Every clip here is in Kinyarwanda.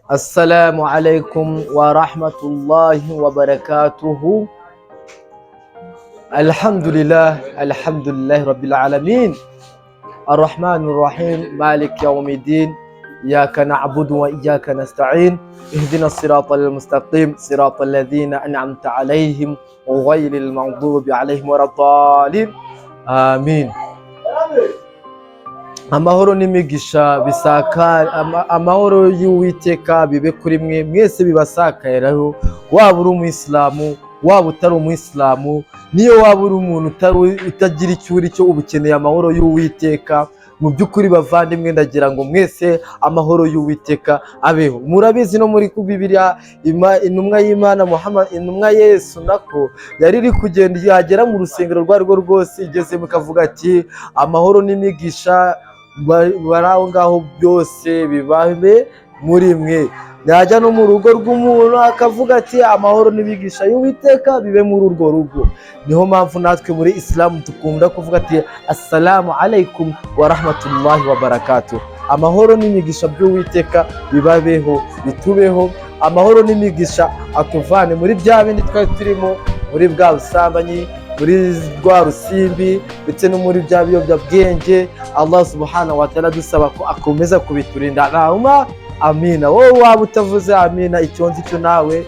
السلام عليكم ورحمة الله وبركاته. الحمد لله رب العالمين الرحمن الرحيم مالك يوم الدين إياك نعبد وإياك نستعين اهدنا الصراط المستقيم صراط الذين أنعمت عليهم غير المغضوب عليهم ولا الضالين آمين. Amahoro n'imigisha bisaka amahoro y'Uwiteka bibe kuri mwe mwese bibasakayeho, waba uri umuyisilamu waba utari umuyisilamu, niyo waba uri umuntu utagira icyo uri cyo, ubukeneye amahoro y'Uwiteka. Mu by'ukuri bavandimwe, ndagira ngo mwese amahoro y'Uwiteka abeho. Murabizi no muri Bibiliya intumwa y'Imana Muhammad, intumwa Yesu nako yari iri kugenda yagera mu rusengero rwarwo rwose, igeze mukavuga ati amahoro n'imigisha bari aho ngaho byose bibabe muri mwe. Yajya no mu rugo rw'umuntu akavuga ati amahoro n'imigisha y'Uwiteka bibe muri urwo rugo. Niho mpamvu natwe muri Islam dukunda kuvuga ati assalamu alaikum wa rahmatullahi wa barakatuh. Amahoro n'imigisha by'Uwiteka bibabeho, bitubeho. Amahoro n'imigisha atuvane muri bya bindi twari turimo, muri bwa busambanyi, muri rwa rusimbi, ndetse no muri bya biyobyabwenge. Allah subhanahu wa ta'ala dusaba ko akomeza kubiturinda. Amina. Wowe waba utavuze amina, icyo nzi cyo nawe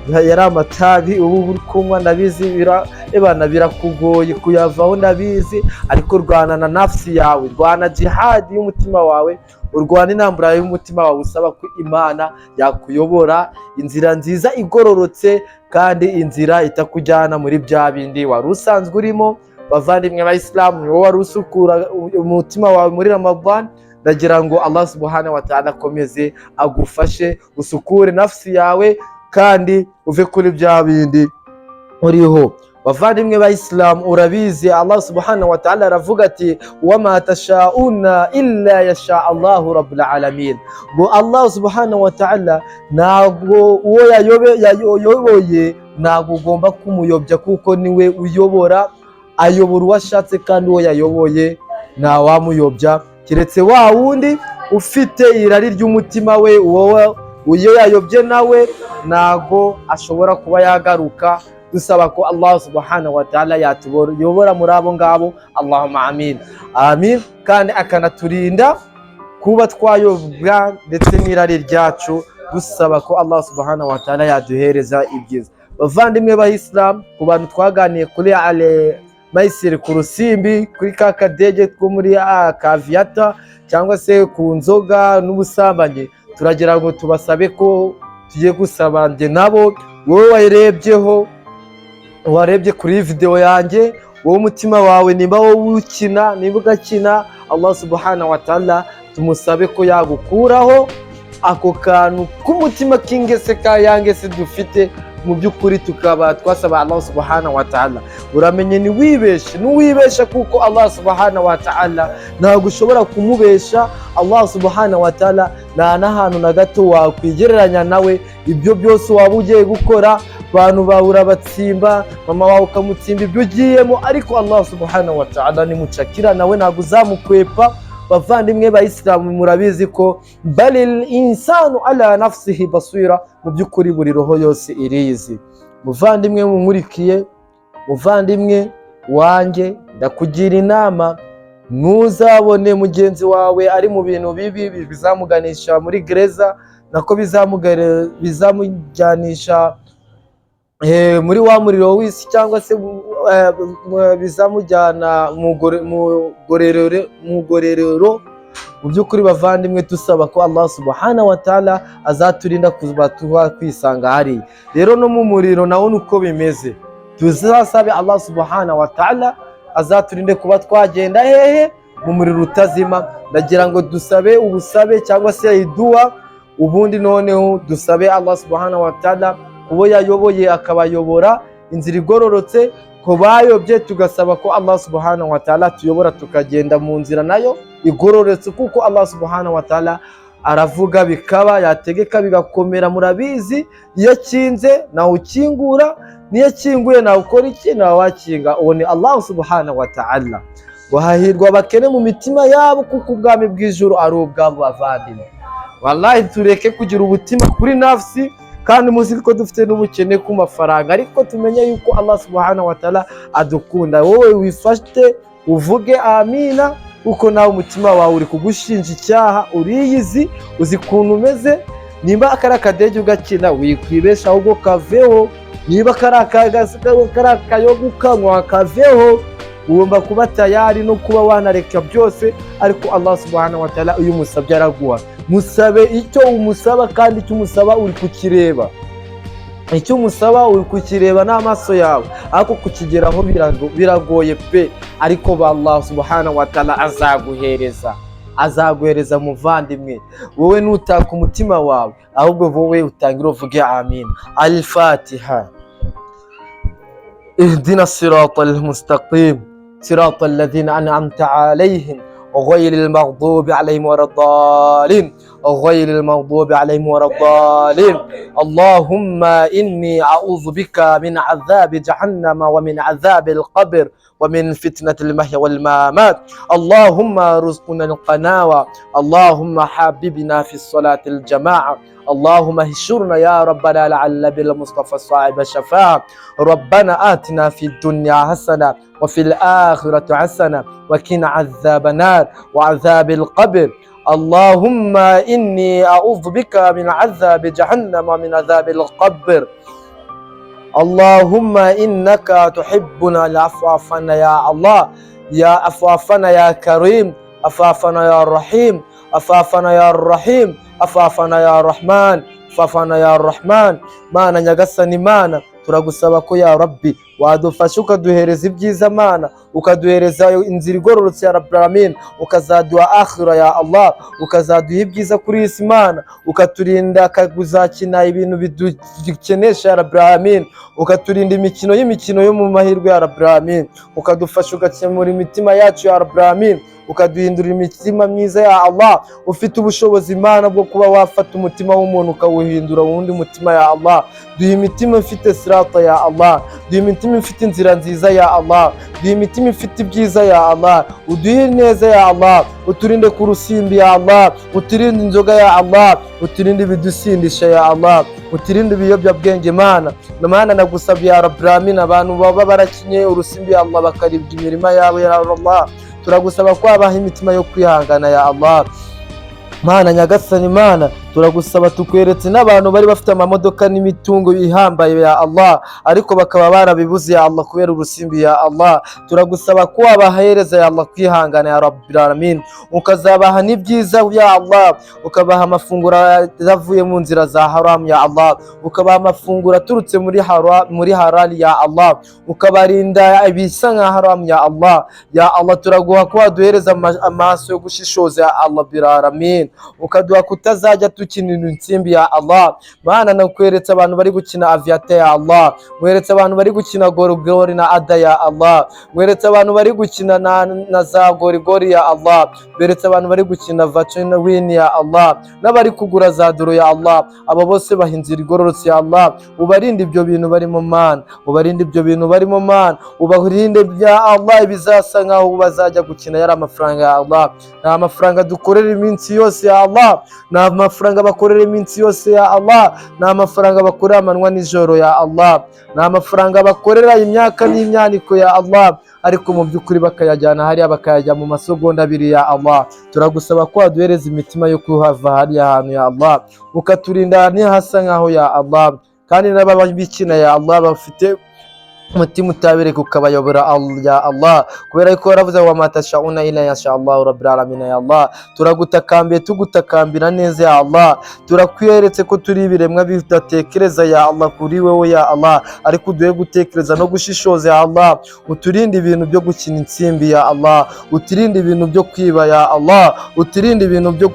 yari amatabi ubu uri kunywa, ndabizi ebana birakugoye kuyavaho, ndabizi, ariko rwana na nafsi yawe, rwana jihadi y'umutima wawe, urwana intambara y'umutima wawe, usaba ko Imana yakuyobora inzira nziza igororotse, kandi inzira itakujyana muri bya bindi wari usanzwe urimo. Bavandimwe b'Abayisilamu, wowe wari usukura umutima wawe muri Ramadan, ndagira ngo Allah subhanahu wa ta'ala akomeze agufashe usukure nafsi yawe, kandi uve kuri bya bindi uriho. Bavandimwe b'Abayisilamu, urabizi Allah subhanahu wa ta'ala aravuga ati wama tashauna illa yasha Allahu rabbul alamin. Ngo Allah subhanahu wa ta'ala ntabwo uwo yayoboye ntabwo ugomba kumuyobya, kuko niwe uyobora, ayobora uwo ashatse, kandi uwo yayoboye nta wamuyobya keretse wa wundi ufite irari ry'umutima we. Uwo uyo yayobye nawe ntago ashobora kuba yagaruka. Dusaba ko Allah subhanahu wa ta'ala yatuyobora muri abo ngabo. Allahumma amin amin. Kandi akanaturinda kuba twayobwa ndetse n'irari ryacu, dusaba ko Allah subhanahu wa ta'ala yaduhereza ibyiza. Bavandimwe b'Abayisilamu, ku bantu twaganiye kuri Maisiri, ku rusimbi, kuri ka kadege two muri Kaviyata, cyangwa se ku nzoga n'ubusambanyi, turagira ngo tubasabe ko tugiye gusaba njye nabo. Wowe warebye kuri video yanjye, wowe umutima wawe nimba wowe ukina, nimba ugakina, Allah subhanahu wa ta'ala tumusabe ko yagukuraho ako kantu k'umutima k'ingese ka yangese dufite. Mu by'ukuri tukaba twasaba Allah subhanahu wa ta'ala, uramenye nuwibesha, kuko Allah subhanahu wa ta'ala ntabwo ushobora kumubesha. Allah subhanahu wa ta'ala nta n'ahantu na gato wakwigereranya nawe. Ibyo byose waba ugiye gukora, abantu bawe urabatsimba, mama wawe ukamutsimba ibyo ugiyemo, ariko Allah subhanahu wa ta'ala ni mucakira, nawe ntabwo uzamukwepa. Bavandimwe b'Abayisilamu, murabizi ko balil insanu ala nafsihi basira, mu by'ukuri buri roho yose irizi. Muvandimwe munkurikiye, muvandimwe wanjye, ndakugira inama, ntuzabone mugenzi wawe ari mu bintu bibi bizamuganisha muri gereza, nako bizamujyanisha muri wa muriro w'isi, cyangwa se bizamujyana mu gorerero. Mu by'ukuri bavandimwe, dusaba ko Allah subhanahu wa ta'ala azaturinda kuba kwisanga hari. Rero no mu muriro nawo nuko bimeze, tuzasabe Allah subhanahu wa ta'ala azaturinde kuba twagenda mu muriro utazima. Ndagira ngo dusabe ubusabe cyangwa se idua, ubundi noneho dusabe Allah subhanahu wa ta'ala uwo yayoboye akabayobora inzira igororotse, ko bayobye tugasaba ko Allah subhanahu wa ta'ala tuyobora tukagenda mu nzira nayo igororotse, kuko Allah subhanahu wa ta'ala aravuga bikaba, yategeka bigakomera. Murabizi iyo akinze nawe ukingura, niyo akinguye nawe ukora iki, nawe wakinga. Uwo ni Allah subhanahu wa ta'ala. Wahahirwa abakene mu mitima yabo, kuko ubwami bw'ijuru ari ubwabo. Bavandimwe wallahi tureke kugira ubutima kuri nafsi, kandi muzi ko dufite n'ubukene ku mafaranga, ariko tumenye yuko Allah subhanahu wa ta'ala adukunda. Wowe wifate uvuge amina, uko nawe umutima wawe uri kugushinja icyaha, uriyizi, uzi kuntu umeze. Nimba akari akadege ugakina wikwibesha ahubwo kaveho, niba kari akayoga ukanywa kaveho. Ugomba kuba tayari no kuba wanareka byose, ariko Allah subhanahu wa ta'ala uyu musabye araguha. Musabe icyo umusaba, kandi icyo umusaba uri kukireba, icyo umusaba uri kukireba n'amaso yawe, ariko kukigeraho biragoye pe. Ariko Allah subhanahu wa ta'ala azaguhereza muvandimwe. Wowe nutaka umutima wawe, ahubwo wowe utangira uvuge amin. Al-Fatiha. Ihdina siratal mustaqim, siratal ladhina an'amta alayhim غير المغضوب عليهم ولا الضالين غير المغضوب عليهم ولا الضالين. اللهم إني أعوذ بك من عذاب جهنم ومن عذاب القبر ومن فتنة المحيا والممات. اللهم رزقنا القناوة، اللهم حببنا في الصلاة الجماعة، اللهم اهشرنا يا ربنا لعل بالمصطفى صاحب الشفاعة. ربنا آتنا في الدنيا حسنة وفي الآخرة حسنة وقنا عذاب النار وعذاب القبر. اللهم إني أعوذ بك من عذاب جهنم ومن عذاب القبر. اللهم إنك تحبنا العفو عفنا يا الله، يا عفو عفنا يا كريم، عفو عفنا يا رحيم، عفو عفنا يا رحيم، عفو عفنا يا رحمن، عفو عفنا يا رحمن. Mana nyagasani, Mana turagusaba ko ya Rabbi wadufasha ukaduhereza ibyiza Mana, ukaduhereza inzira igororotse ya Rabbil Alamin, ukazaduha akhira ya Allah, ukazaduha ibyiza kuri isi Mana, ukaturinda kuzakina ibintu bidukenesha ya Rabbil Alamin, ukaturinda imikino yo mu mahirwe ya Rabbil Alamin, ukadufasha ugakemura imitima yacu ya Rabbil Alamin, ukaduhindura imitima myiza ya Allah. Ufite ubushobozi Mana bwo kuba wafata umutima w'umuntu ukawuhindura wundi mutima ya Allah. Duha imitima ifite sirata ya Allah, duha imitima ifite inzira nziza ya Allah, duha imitima ifite ibyiza ya Allah, uduhe neza ya Allah, uturinde ku rusimbi ya Allah, uturinde inzoga ya Allah, uturinde ibidusindisha ya Allah, uturinde ibiyobyabwenge Mana. Mana nagusabye ya Rabbil Alamin, abantu baba barakinye urusimbi ya Allah bakaribwa imirima yabo ya Allah, turagusaba ko abaha imitima yo kwihangana ya Allah. Mana nyagasani, Mana turagusaba tukweretse n'abantu bari bafite amamodoka n'imitungo ihambaye ya Allah, ariko bakaba barabibuze ya Allah kubera urusimbi ya Allah. Turagusaba ko wabahereza ya Allah kwihangana ya Rabbil Alamin, ukazabaha n'ibyiza ya Allah, ukabaha amafunguro yavuye mu nzira za haram ya Allah, ukabaha amafunguro aturutse muri halal ya Allah, ukabarinda ibisa nka haram ya Allah. Ya Allah turaguha ko waduhereza amaso yo gushishoza ya Allah Rabbil Alamin, ukaduha kutazajya tukinira insimbi ya Allah. Mana nakweretse abantu bari gukina aviate ya Allah, mweretse abantu bari gukina gorogori na ada ya Allah, mweretse abantu bari gukina na za gorigori ya Allah, mweretse abantu bari gukina vacina win ya Allah, n'abari kugura za doro ya Allah. Abo bose bahinzira igororotse ya Allah, ubarinde ibyo bintu barimo Mana, ubarinde ibyo bintu barimo Mana, ubarinde bya Allah bizasa nkaho bazajya gukina yari amafaranga ya Allah. Nta mafaranga dukorera iminsi yose ya Allah, nta mafaranga bakorera iminsi yose ya Allah, nta mafaranga bakorera amanywa nijoro ya Allah, nta mafaranga bakorera imyaka n'imyaniko ya Allah, ariko mu by'ukuri bakayajyana hariya bakayajya mu masegonda abiri ya Allah. Turagusaba ko waduhereza imitima yo kuhava hariya hantu ya Allah, ukaturinda ntihasa nkaho ya Allah, kandi n'ababikina ya Allah bafite umutima utabireka ukabayobora ya Allah, kubera ko waravuze wa matashauna ila yasha Allah Rabbil Alamin ya Allah. Turagutakambiye tugutakambira neza ya Allah, turakweretse ko turi ibiremwa bidatekereza ya Allah kuri wewe ya Allah, ariko uduhe gutekereza no gushishoza ya Allah. Uturinde ibintu byo gukina insimbi ya Allah, uturinde ibintu byo kwiba ya Allah, uturinde ibintu byo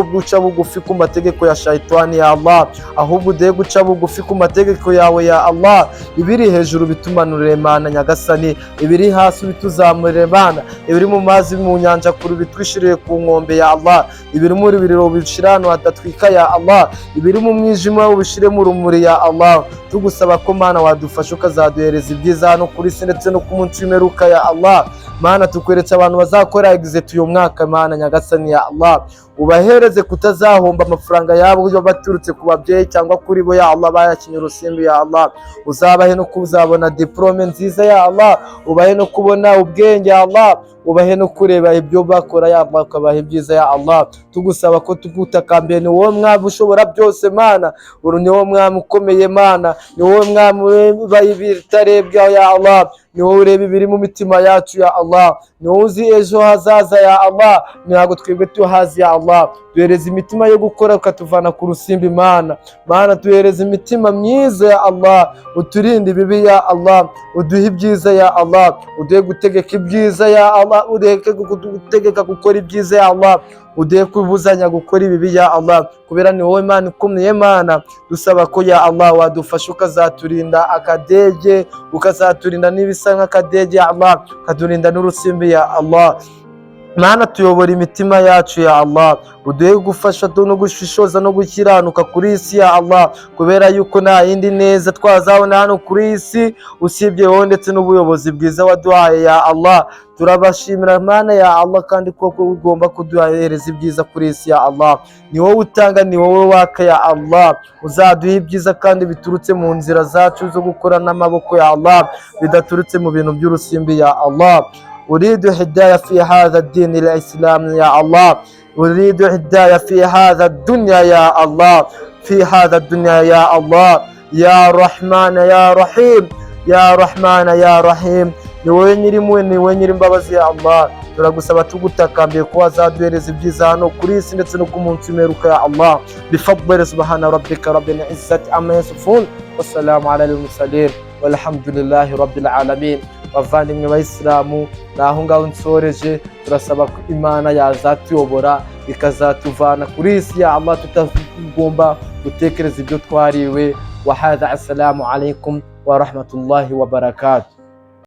guca bugufi ku mategeko ya shaitani ya Allah, ahubwo uduhe guca bugufi ku mategeko yawe ya Allah. Ibiri hejuru bitumanurire Mana nyagasani, ibiri hasi bituzamurire Mana, ibiri mu mazi mu nyanja kuri bitwishirire ku nkombe ya Allah, ibiri muri biriro bishira hano hadatwika ya Allah, ibiri mu mwijima ubishire mu rumuri ya Allah. tugusaba ko Mana wadufasha ukazaduhereza ibyiza hano kuri isi ndetse no ku munsi w'imperuka ya Allah. Mana tukweretse abantu bazakora exit uyu mwaka Mana nyagasani ya Allah, ubahereze kutazahomba amafaranga yabo baturutse ku babyeyi cyangwa kuri bo ya Allah bayakinye urusimbi ya Allah. Uzabahe no kuzabona diplome nziza ya Allah, ubahe no kubona ubwenge ya Allah, ubahe no kureba ibyo bakora ya Allah, ukabahe byiza ya Allah. Tugusaba ko tugutakambiye, ni wowe mwami ushobora byose Mana, ni wowe mwami ukomeye Mana, ni wowe mwami bayibitarebwa ya Allah, ni wowe ureba ibiri mu mitima yacu ya Allah, ni wowe uzi ejo hazaza ya Allah, ntabwo twebwe tuhazi ya Allah. Duhereze imitima yo gukora ukatuvana ku rusimbi Mana. Mana duhereze imitima myiza ya Allah, uturinde ibibi ya Allah, uduhe ibyiza ya Allah, uduhe gutegeka ibyiza ya Allah, uduhe gutegeka gukora ibyiza ya Allah, uduhe kubuzanya gukora ibibi ya Allah, kubera ni wowe Mana ukomeye Mana. Dusaba ko ya Allah wadufasha ukazaturinda akadege, ukazaturinda n'ibisa nk'akadege ya Allah, ukaturinda n'urusimbi ya Allah. Mana tuyobora imitima yacu ya Allah, uduhe gufasha no gushishoza no gukiranuka kuri isi ya Allah, kubera yuko nta yindi neza twazabona hano kuri isi usibye wowe ndetse n'ubuyobozi bwiza waduhaye ya Allah. Turabashimira Mana ya Allah, kandi koko ugomba kuduhereza ibyiza kuri isi ya Allah. Ni wowe utanga, ni wowe waka ya Allah, uzaduha ibyiza kandi biturutse mu nzira zacu zo gukora n'amaboko ya Allah, bidaturutse mu bintu by'urusimbi ya Allah. أريد هداية في هذا الدين الإسلام يا الله، أريد هداية في هذا الدنيا يا الله، في هذا الدنيا يا الله، يا رحمن يا رحيم، يا رحمن يا رحيم. ni wowe nyirimo, ni wowe nyirimbabazi ya Allah. Turagusaba tugutakambiye ko wazaduhereza ibyiza hano kuri isi ndetse no ku munsi w'imperuka ya Allah. Bifadli subhana rabbika rabbil izzati amma yasifun, wassalamu ala al-mursalin, walhamdulillahi rabbil alamin. Bavandimwe b'Isilamu, naho ngaho nsoreje, turasaba ko Imana yazatuyobora ikazatuvana kuri isi ya Allah tutagomba gutekereza ibyo twariwe. Wa hadha, assalamu alaikum wa rahmatullahi wa barakatuh.